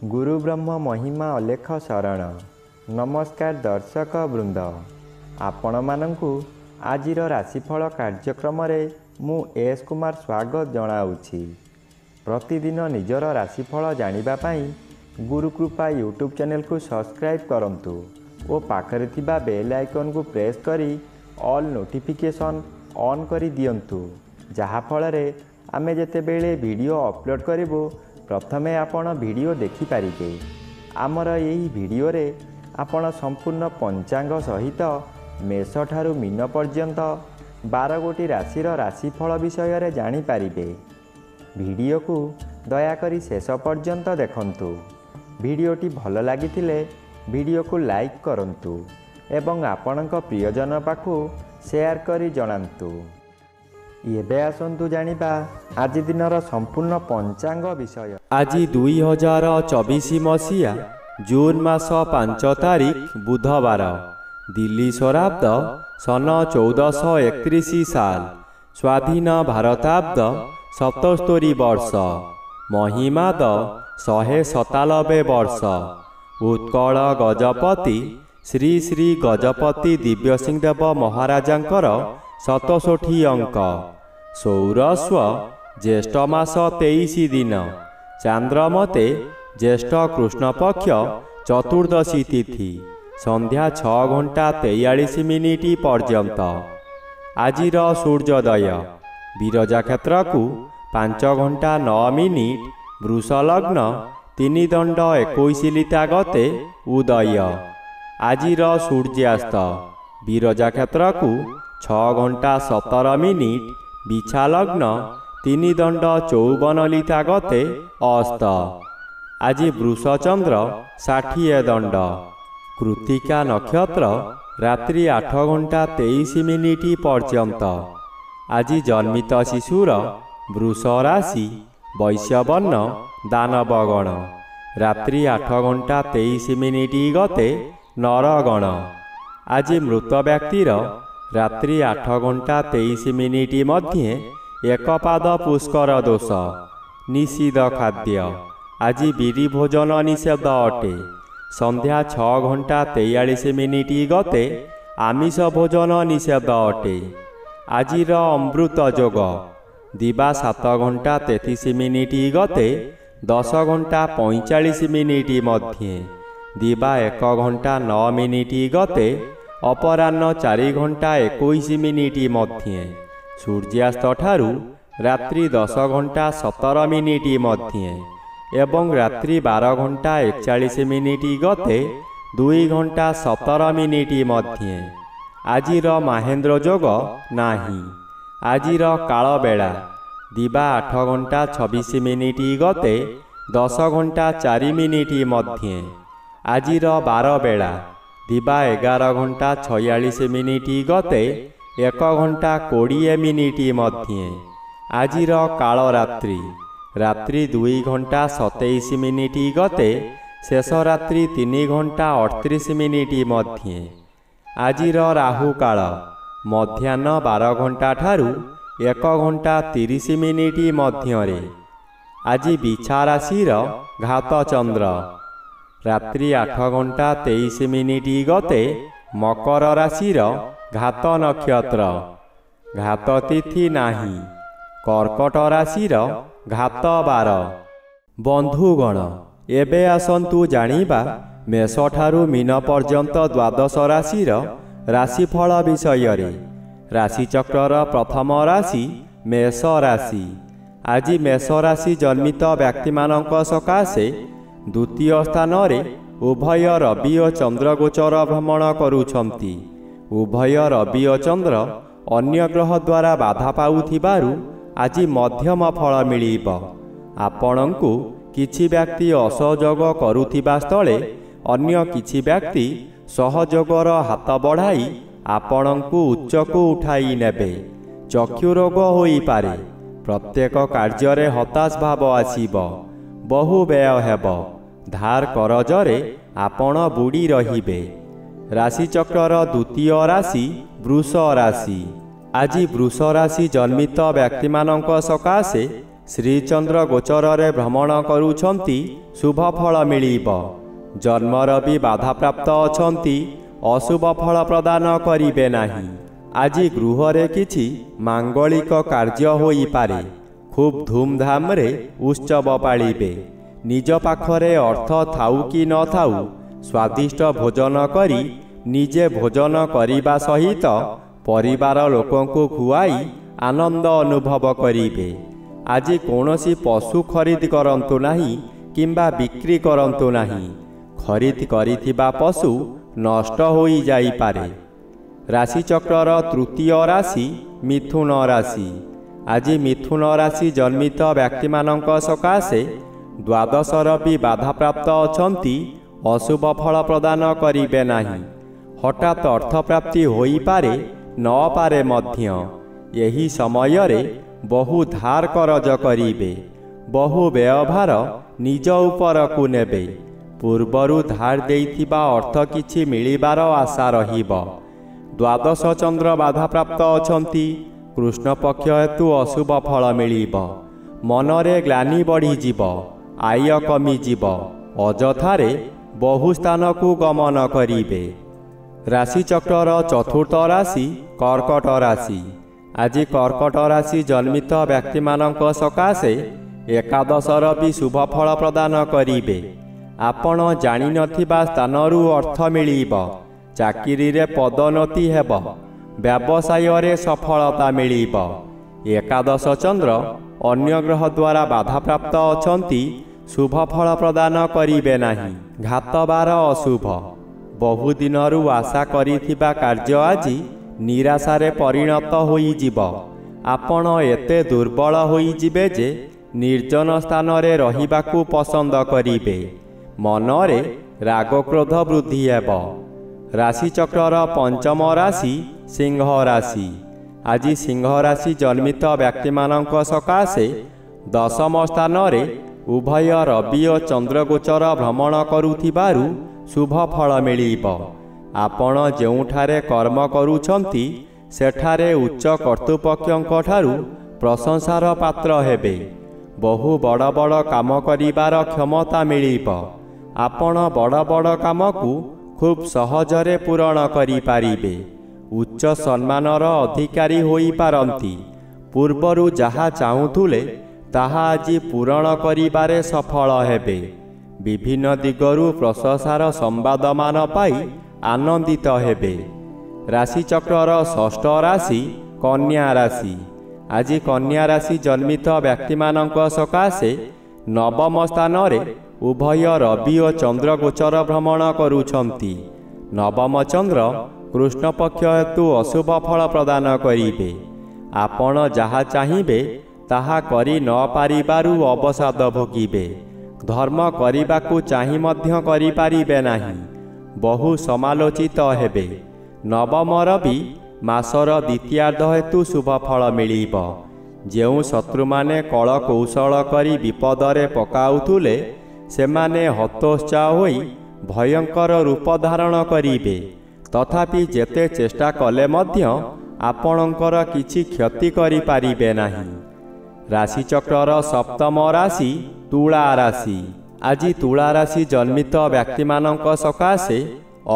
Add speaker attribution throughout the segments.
Speaker 1: गुरु ब्रह्म महिमा अलेख शरण। नमस्कार दर्शक वृंद, आपण मानंकु आजिर राशिफल कार्यक्रम मु एस कुमार स्वागत जनाऊँगी। प्रतिदिन निजर राशिफल जानिबा पाई गुरुकृपा यूट्यूब चैनल को सब्सक्राइब करंतु और पाखरे थिबा बेल आइकन को प्रेस करी ऑल नोटिफिकेशन ऑन करी दियंतु, जहा फଳରେ आमे जेतेबेले वीडियो अपलोड करिवो प्रथमे आपण वीडियो देखि पारिबे। आमर यही वीडियो रे आपण संपूर्ण पंचांग सहित मेष ठारू मीन पर्यंत 12 गोटी राशिर राशिफल विषय रे जानि पारिबे। वीडियो को दया करी शेष पर्यंत देखंतु। वीडियोटी भल लागिथिले वीडियो को लाइक करंतु एवं आपणक प्रियजन पाखु शेयर करी जणांतु। एबे आसंतु जानिबा आज दिनर संपूर्ण पंचांग विषय।
Speaker 2: आज 2024 मसीहा जून मास 5 तारिख बुधवार, दिल्ली शराब्द सन 1431 साल, स्वाधीन भारताब्द 77 वर्ष, महिमाद 197 वर्ष। उत्कल गजपति श्री श्री गजपति दिव्यसिंहदेव महाराजांकर 67 अंक। सौरस्व ज्येष्ठ मास 23 दिन, चांद्रमते ज्येष्ठ कृष्ण पक्ष चतुर्दशी तिथि, संध्या 6 घंटा 43 मिनिट पर्यंत। आजिर सूर्योदय विरजा क्षेत्र को 5 घंटा 9 मिनिट, वृष लग्न 3 दंड 21 लिता गते उदय। आजिर सूर्यास्त विरजा क्षेत्र को 6 घंटा 17 मिनिट, बिछा लग्न 3 दंड 54 लिता गते अस्त। आज वृषचंद्र 60 दंड। कृतिका नक्षत्र रात्रि 8 घंटा 23 मिनिट पर्यंत। आज जन्मित शिशुर वृष राशि, वैश्यवर्ण, दानवगण। रात्रि 8 घंटा 23 मिनिट गते नरगण। आज मृत व्यक्तिर रात्रि 8 घंटा 23 मिनिट मध्ये एकपाद पुष्कर दोष, निषिद्ध खाद्य। आज बिरी भोजन निषेध अटे। संध्या 6 घंटा 43 मिनिट गते आमिष भोजन निषेध अटे। आजिर अमृत जोग दिवा 7 घंटा 33 मिनिट गते 10 घंटा 45 मिनिट मध्ये, दिवा 1 घंटा 9 मिनिट गते अपराह्न 4 घंटा 21 मिनिट मध्ये, सूर्यास्त ठारू रात्रि 10 घंटा 17 मिनिट मध्ये एवं रात्रि 12 घंटा 41 मिनिट गते 2 घंटा 17 मिनिट मध्ये। आजिर महेंद्र जोग नाही। आजिर काल बेला दिवा 8 घंटा 26 मिनिट गते 10 घंटा 4 मिनिट मध्ये। आजिर 12 बेला दिवा 11 घंटा 46 मिनिट गते 1 घंटा 20 मिनिट मध्ये। आजिर काल रात्रि रात्रि 2 घंटा 27 मिनिट गते शेष रात्रि 3 घंटा 38 मिनिट मध्ये। आजिर राहु काल मध्याह्न 12 घंटा ठारू 1 घंटा 30 मिनिट मध्यरे। आज बिछा राशिर घात चंद्र रात्रि 8 घंटा 23 मिनिट गते मकर राशिर घात नक्षत्र, घात तिथि नाही। कर्कट राशिर घात 12। बंधुगण, एबे आसंतु जानिबा मेष ठारू मीन पर्यंत 12 राशिर राशिफल विषय रे। राशिचक्रर प्रथम राशि मेष राशि। आज मेष राशि जन्मित व्यक्ति मानक सकाशे द्वितीय स्थान रे उभय रवि और चंद्र गोचर भ्रमण करुछंती। उभय रवि और चंद्र अन्य ग्रह द्वारा बाधा पाउथिबारु आज मध्यम फल मिलिब। आपणंकु किछि व्यक्ति असहयोग करुथिबा स्थले अन्य किछि व्यक्ति सहयोगर हाथ बढ़ाई आपणंकु उच्चकु उठाई नेबे। चक्षु रोग होई पारे। प्रत्येक कार्य हताश भाव आसीब। बहु व्यय हेब। धार करजरे आपण बुड़ी रहिबे। राशिचक्रर द्वितीय राशि वृष राशि। आज वृष राशि जन्मित व्यक्ति मानक सकाशे ଶ୍ରୀଚନ୍ଦ୍ର ଗୋଚରରେ ଭ୍ରମଣ କରୁଛନ୍ତି, ଶୁଭ ଫଳ ମିଳିବ। ଜନ୍ମର ବି ବାଧାପ୍ରାପ୍ତ ଅଛନ୍ତି, ଅଶୁଭ ଫଳ ପ୍ରଦାନ କରିବେ ନାହିଁ। ଆଜି ଗୃହରେ କିଛି ମାଙ୍ଗଳିକ କାର୍ଯ୍ୟ ହୋଇପାରେ। ଖୁବ୍ ଧୁମ୍ଧାମ୍ରେ ଉତ୍ସବ ପାଳିବେ। ନିଜ ପାଖରେ ଅର୍ଥ ଥାଉ କି ନଥାଉ ସ୍ୱାଦିଷ୍ଟ ଭୋଜନ କରି ନିଜେ ଭୋଜନ କରିବା ସହିତ ପରିବାର ଲୋକଙ୍କୁ ଖୁଆଇ ଆନନ୍ଦ ଅନୁଭବ କରିବେ। ଆଜି କୌଣସି ପଶୁ ଖରିଦ କରନ୍ତୁ ନାହିଁ କିମ୍ବା ବିକ୍ରି କରନ୍ତୁ ନାହିଁ। ଖରିଦ କରିଥିବା ପଶୁ ନଷ୍ଟ ହୋଇଯାଇପାରେ। ରାଶିଚକ୍ରର ତୃତୀୟ ରାଶି ମିଥୁନ ରାଶି। ଆଜି ମିଥୁନ ରାଶି ଜନ୍ମିତ ବ୍ୟକ୍ତିମାନଙ୍କ ସକାଶେ ଦ୍ୱାଦଶର ବି ବାଧାପ୍ରାପ୍ତ ଅଛନ୍ତି, ଅଶୁଭ ଫଳ ପ୍ରଦାନ କରିବେ ନାହିଁ। ହଠାତ୍ ଅର୍ଥପ୍ରାପ୍ତି ହୋଇପାରେ, ନପାରେ ମଧ୍ୟ। ଏହି ସମୟରେ ବହୁ ଧାର କରଜ କରିବେ। ବହୁ ବ୍ୟୟଭାର ନିଜ ଉପରକୁ ନେବେ। ପୂର୍ବରୁ ଧାର ଦେଇଥିବା ଅର୍ଥ କିଛି ମିଳିବାର ଆଶା ରହିବ। ଦ୍ୱାଦଶ ଚନ୍ଦ୍ର ବାଧାପ୍ରାପ୍ତ ଅଛନ୍ତି, କୃଷ୍ଣପକ୍ଷ ହେତୁ ଅଶୁଭ ଫଳ ମିଳିବ। ମନରେ ଗ୍ଲାନି ବଢ଼ିଯିବ, ଆୟ କମିଯିବ। ଅଯଥାରେ ବହୁ ସ୍ଥାନକୁ ଗମନ କରିବେ। ରାଶିଚକ୍ରର ଚତୁର୍ଥ ରାଶି କର୍କଟ ରାଶି। ଆଜି କର୍କଟ ରାଶି ଜନ୍ମିତ ବ୍ୟକ୍ତିମାନଙ୍କ ସକାଶେ ଏକାଦଶର ବି ଶୁଭ ଫଳ ପ୍ରଦାନ କରିବେ। ଆପଣ ଜାଣିନଥିବା ସ୍ଥାନରୁ ଅର୍ଥ ମିଳିବ। ଚାକିରିରେ ପଦୋନ୍ନତି ହେବ। ବ୍ୟବସାୟରେ ସଫଳତା ମିଳିବ। ଏକାଦଶ ଚନ୍ଦ୍ର ଅନ୍ୟ ଗ୍ରହ ଦ୍ୱାରା ବାଧାପ୍ରାପ୍ତ ଅଛନ୍ତି, ଶୁଭ ଫଳ ପ୍ରଦାନ କରିବେ ନାହିଁ। ଘାତବାର ଅଶୁଭ। ବହୁଦିନରୁ ଆଶା କରିଥିବା କାର୍ଯ୍ୟ ଆଜି ନିରାଶାରେ ପରିଣତ ହୋଇଯିବ। ଆପଣ ଏତେ ଦୁର୍ବଳ ହୋଇଯିବେ ଯେ ନିର୍ଜନ ସ୍ଥାନରେ ରହିବାକୁ ପସନ୍ଦ କରିବେ। ମନରେ ରାଗକ୍ରୋଧ ବୃଦ୍ଧି ହେବ। ରାଶିଚକ୍ରର ପଞ୍ଚମ ରାଶି ସିଂହ ରାଶି। ଆଜି ସିଂହ ରାଶି ଜନ୍ମିତ ବ୍ୟକ୍ତିମାନଙ୍କ ସକାଶେ ଦଶମ ସ୍ଥାନରେ ଉଭୟ ରବି ଓ ଚନ୍ଦ୍ରଗୋଚର ଭ୍ରମଣ କରୁଥିବାରୁ ଶୁଭ ଫଳ ମିଳିବ। ଆପଣ ଯେଉଁଠାରେ କର୍ମ କରୁଛନ୍ତି ସେଠାରେ ଉଚ୍ଚ କର୍ତ୍ତୃପକ୍ଷଙ୍କଠାରୁ ପ୍ରଶଂସାର ପାତ୍ର ହେବେ। ବହୁ ବଡ଼ ବଡ଼ କାମ କରିବାର କ୍ଷମତା ମିଳିବ। ଆପଣ ବଡ଼ ବଡ଼ କାମକୁ ଖୁବ୍ ସହଜରେ ପୂରଣ କରିପାରିବେ। ଉଚ୍ଚ ସମ୍ମାନର ଅଧିକାରୀ ହୋଇପାରନ୍ତି। ପୂର୍ବରୁ ଯାହା ଚାହୁଁଥିଲେ ତାହା ଆଜି ପୂରଣ କରିବାରେ ସଫଳ ହେବେ। ବିଭିନ୍ନ ଦିଗରୁ ପ୍ରଶଂସାର ସମ୍ବାଦମାନ ପାଇ ଆନନ୍ଦିତ ହେବେ। ରାଶିଚକ୍ରର ଷଷ୍ଠ ରାଶି କନ୍ୟା ରାଶି। ଆଜି କନ୍ୟା ରାଶି ଜନ୍ମିତ ବ୍ୟକ୍ତିମାନଙ୍କ ସକାଶେ ନବମ ସ୍ଥାନରେ ଉଭୟ ରବି ଓ ଚନ୍ଦ୍ରଗୋଚର ଭ୍ରମଣ କରୁଛନ୍ତି। ନବମ ଚନ୍ଦ୍ର କୃଷ୍ଣପକ୍ଷ ହେତୁ ଅଶୁଭ ଫଳ ପ୍ରଦାନ କରିବେ। ଆପଣ ଯାହା ଚାହିଁବେ ତାହା କରି ନପାରିବାରୁ ଅବସାଦ ଭୋଗିବେ। ଧର୍ମ କରିବାକୁ ଚାହିଁ ମଧ୍ୟ କରିପାରିବେ ନାହିଁ। ବହୁ ସମାଲୋଚିତ ହେବେ। ନବମର ବି ମାସର ଦ୍ୱିତୀୟାର୍ଦ୍ଧ ହେତୁ ଶୁଭ ଫଳ ମିଳିବ। ଯେଉଁ ଶତ୍ରୁମାନେ କଳ କୌଶଳ କରି ବିପଦରେ ପକାଉଥିଲେ ସେମାନେ ହତୋତ୍ସାହ ହୋଇ ଭୟଙ୍କର ରୂପ ଧାରଣ କରିବେ। ତଥାପି ଯେତେ ଚେଷ୍ଟା କଲେ ମଧ୍ୟ ଆପଣଙ୍କର କିଛି କ୍ଷତି କରିପାରିବେ ନାହିଁ। ରାଶିଚକ୍ରର ସପ୍ତମ ରାଶି ତୁଳା ରାଶି। ଆଜି ତୁଳା ରାଶି ଜନ୍ମିତ ବ୍ୟକ୍ତିମାନଙ୍କ ସକାଶେ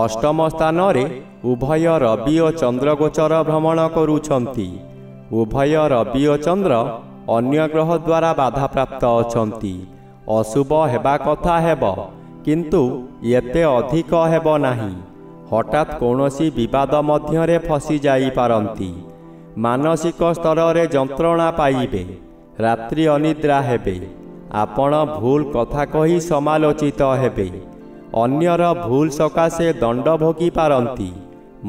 Speaker 2: ଅଷ୍ଟମ ସ୍ଥାନରେ ଉଭୟ ରବି ଓ ଚନ୍ଦ୍ରଗୋଚର ଭ୍ରମଣ କରୁଛନ୍ତି। ଉଭୟ ରବି ଓ ଚନ୍ଦ୍ର ଅନ୍ୟ ଗ୍ରହ ଦ୍ୱାରା ବାଧାପ୍ରାପ୍ତ ଅଛନ୍ତି। ଅଶୁଭ ହେବା କଥା ହେବ, କିନ୍ତୁ ଏତେ ଅଧିକ ହେବ ନାହିଁ। ହଠାତ୍ କୌଣସି ବିବାଦ ମଧ୍ୟରେ ଫସି ଯାଇପାରନ୍ତି। ମାନସିକ ସ୍ତରରେ ଯନ୍ତ୍ରଣା ପାଇବେ। ରାତ୍ରି ଅନିଦ୍ରା ହେବେ। ଆପଣ ଭୁଲ କଥା କହି ସମାଲୋଚିତ ହେବେ। ଅନ୍ୟର ଭୁଲ ସକାଶେ ଦଣ୍ଡ ଭୋଗି ପାରନ୍ତି।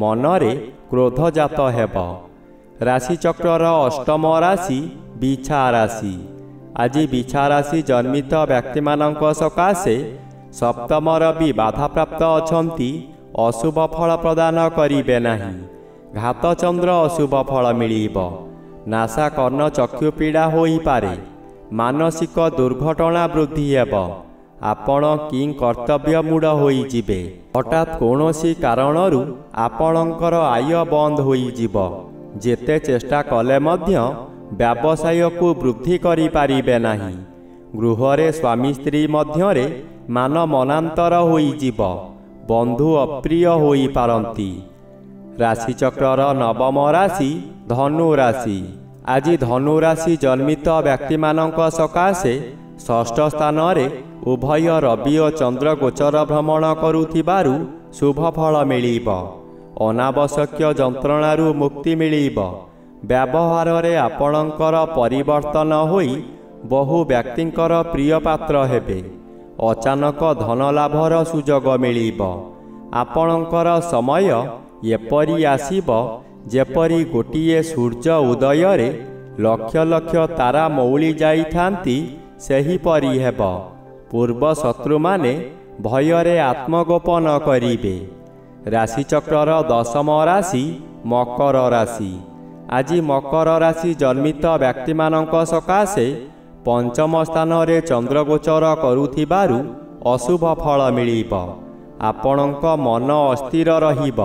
Speaker 2: ମନରେ କ୍ରୋଧଜାତ ହେବ। ରାଶିଚକ୍ରର ଅଷ୍ଟମ ରାଶି ବିଛା ରାଶି। ଆଜି ବିଛା ରାଶି ଜନ୍ମିତ ବ୍ୟକ୍ତିମାନଙ୍କ ସକାଶେ ସପ୍ତମର ବି ବାଧାପ୍ରାପ୍ତ ଅଛନ୍ତି। ଅଶୁଭ ଫଳ ପ୍ରଦାନ କରିବେ ନାହିଁ। ଘାତଚନ୍ଦ୍ର ଅଶୁଭ ଫଳ ମିଳିବ। ନାସା କର୍ଣ୍ଣ ଚକ୍ଷୁ ପୀଡ଼ା ହୋଇପାରେ। ମାନସିକ ଦୁର୍ଘଟଣା ବୃଦ୍ଧି ହେବ। ଆପଣ କି କର୍ତ୍ତବ୍ୟମୂଢ଼ ହୋଇଯିବେ। ହଠାତ୍ କୌଣସି କାରଣରୁ ଆପଣଙ୍କର ଆୟ ବନ୍ଦ ହୋଇଯିବ। ଯେତେ ଚେଷ୍ଟା କଲେ ମଧ୍ୟ ବ୍ୟବସାୟକୁ ବୃଦ୍ଧି କରିପାରିବେ ନାହିଁ। ଗୃହରେ ସ୍ୱାମୀ ସ୍ତ୍ରୀ ମଧ୍ୟରେ ମାନ ମନାନ୍ତର ହୋଇଯିବ। ବନ୍ଧୁ ଅପ୍ରିୟ ହୋଇପାରନ୍ତି। ରାଶିଚକ୍ରର ନବମ ରାଶି ଧନୁ ରାଶି। ଆଜି ଧନୁ ରାଶି ଜନ୍ମିତ ବ୍ୟକ୍ତିମାନଙ୍କ ସକାଶେ ଷଷ୍ଠ ସ୍ଥାନରେ ଉଭୟ ରବି ଓ ଚନ୍ଦ୍ର ଗୋଚର ଭ୍ରମଣ କରୁଥିବାରୁ ଶୁଭ ଫଳ ମିଳିବ। ଅନାବଶ୍ୟକ ଯନ୍ତ୍ରଣାରୁ ମୁକ୍ତି ମିଳିବ। ବ୍ୟବହାରରେ ଆପଣଙ୍କର ପରିବର୍ତ୍ତନ ହୋଇ ବହୁ ବ୍ୟକ୍ତିଙ୍କର ପ୍ରିୟ ପାତ୍ର ହେବେ। ଅଚାନକ ଧନଲାଭର ସୁଯୋଗ ମିଳିବ। ଆପଣଙ୍କର ସମୟ ଏପରି ଆସିବ ଯେପରି ଗୋଟିଏ ସୂର୍ଯ୍ୟ ଉଦୟରେ ଲକ୍ଷ ଲକ୍ଷ ତାରା ମଉଳି ଯାଇଥାନ୍ତି, ସେହିପରି ହେବ। ପୂର୍ବ ଶତ୍ରୁମାନେ ଭୟରେ ଆତ୍ମଗୋପନ କରିବେ। ରାଶିଚକ୍ରର ଦଶମ ରାଶି ମକର ରାଶି। ଆଜି ମକର ରାଶି ଜନ୍ମିତ ବ୍ୟକ୍ତିମାନଙ୍କ ସକାଶେ ପଞ୍ଚମ ସ୍ଥାନରେ ଚନ୍ଦ୍ରଗୋଚର କରୁଥିବାରୁ ଅଶୁଭ ଫଳ ମିଳିବ। ଆପଣଙ୍କ ମନ ଅସ୍ଥିର ରହିବ।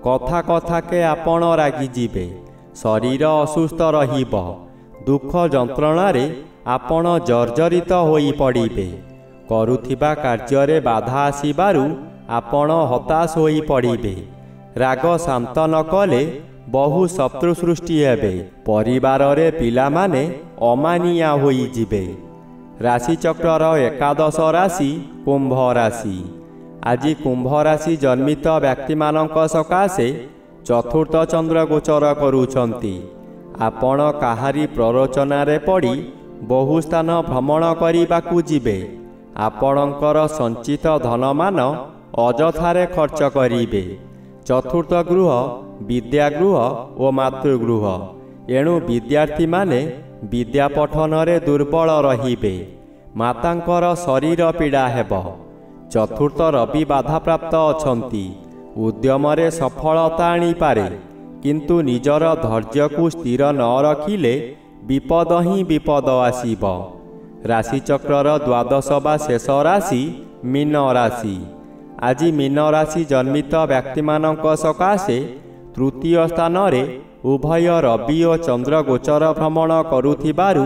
Speaker 2: କଥା କଥାକେ ଆପଣ ରାଗିଯିବେ। ଶରୀର ଅସୁସ୍ଥ ରହିବ। ଦୁଃଖ ଯନ୍ତ୍ରଣାରେ ଆପଣ ଜର୍ଜରିତ ହୋଇପଡ଼ିବେ। କରୁଥିବା କାର୍ଯ୍ୟରେ ବାଧା ଆସିବାରୁ ଆପଣ ହତାଶ ହୋଇପଡ଼ିବେ। ରାଗ ଶାନ୍ତ ନ କଲେ ବହୁ ଶତ୍ରୁ ସୃଷ୍ଟି ହେବେ। ପରିବାରରେ ପିଲାମାନେ ଅମାନିଆ ହୋଇଯିବେ। ରାଶିଚକ୍ରର ଏକାଦଶ ରାଶି କୁମ୍ଭ ରାଶି। ଆଜି କୁମ୍ଭ ରାଶି ଜନ୍ମିତ ବ୍ୟକ୍ତିମାନଙ୍କ ସକାଶେ ଚତୁର୍ଥ ଚନ୍ଦ୍ର ଗୋଚର କରୁଛନ୍ତି। ଆପଣ କାହାରି ପ୍ରରୋଚନାରେ ପଡ଼ି ବହୁ ସ୍ଥାନ ଭ୍ରମଣ କରିବାକୁ ଯିବେ। ଆପଣଙ୍କର ସଞ୍ଚିତ ଧନମାନ ଅଯଥାରେ ଖର୍ଚ୍ଚ କରିବେ। ଚତୁର୍ଥ ଗୃହ ବିଦ୍ୟାଗୃହ ଓ ମାତୃଗୃହ। ଏଣୁ ବିଦ୍ୟାର୍ଥୀମାନେ ବିଦ୍ୟା ପଠନରେ ଦୁର୍ବଳ ରହିବେ। ମାତାଙ୍କର ଶରୀର ପୀଡ଼ା ହେବ। ଚତୁର୍ଥ ରବି ବାଧାପ୍ରାପ୍ତ ଅଛନ୍ତି। ଉଦ୍ୟମରେ ସଫଳତା ଆଣିପାରେ, କିନ୍ତୁ ନିଜର ଧୈର୍ଯ୍ୟକୁ ସ୍ଥିର ନ ରଖିଲେ ବିପଦ ହିଁ ବିପଦ ଆସିବ। ରାଶିଚକ୍ରର ଦ୍ୱାଦଶ ବା ଶେଷ ରାଶି ମୀନ ରାଶି। ଆଜି ମୀନ ରାଶି ଜନ୍ମିତ ବ୍ୟକ୍ତିମାନଙ୍କ ସକାଶେ ତୃତୀୟ ସ୍ଥାନରେ ଉଭୟ ରବି ଓ ଚନ୍ଦ୍ର ଗୋଚର ଭ୍ରମଣ କରୁଥିବାରୁ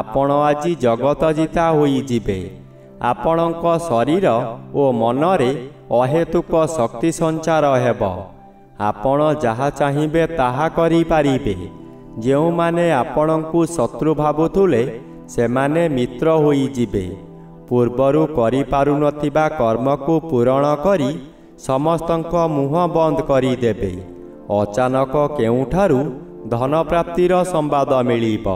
Speaker 2: ଆପଣ ଆଜି ଜଗତ ଜିତା ହୋଇଯିବେ। ଆପଣଙ୍କ ଶରୀର ଓ ମନରେ ଅହେତୁକ ଶକ୍ତି ସଞ୍ଚାର ହେବ। ଆପଣ ଯାହା ଚାହିଁବେ ତାହା କରିପାରିବେ। ଯେଉଁମାନେ ଆପଣଙ୍କୁ ଶତ୍ରୁ ଭାବୁଥିଲେ ସେମାନେ ମିତ୍ର ହୋଇଯିବେ। ପୂର୍ବରୁ କରିପାରୁନଥିବା କର୍ମକୁ ପୂରଣ କରି ସମସ୍ତଙ୍କ ମୁହଁ ବନ୍ଦ କରିଦେବେ। ଅଚାନକ କେଉଁଠାରୁ ଧନପ୍ରାପ୍ତିର ସମ୍ବାଦ ମିଳିବ।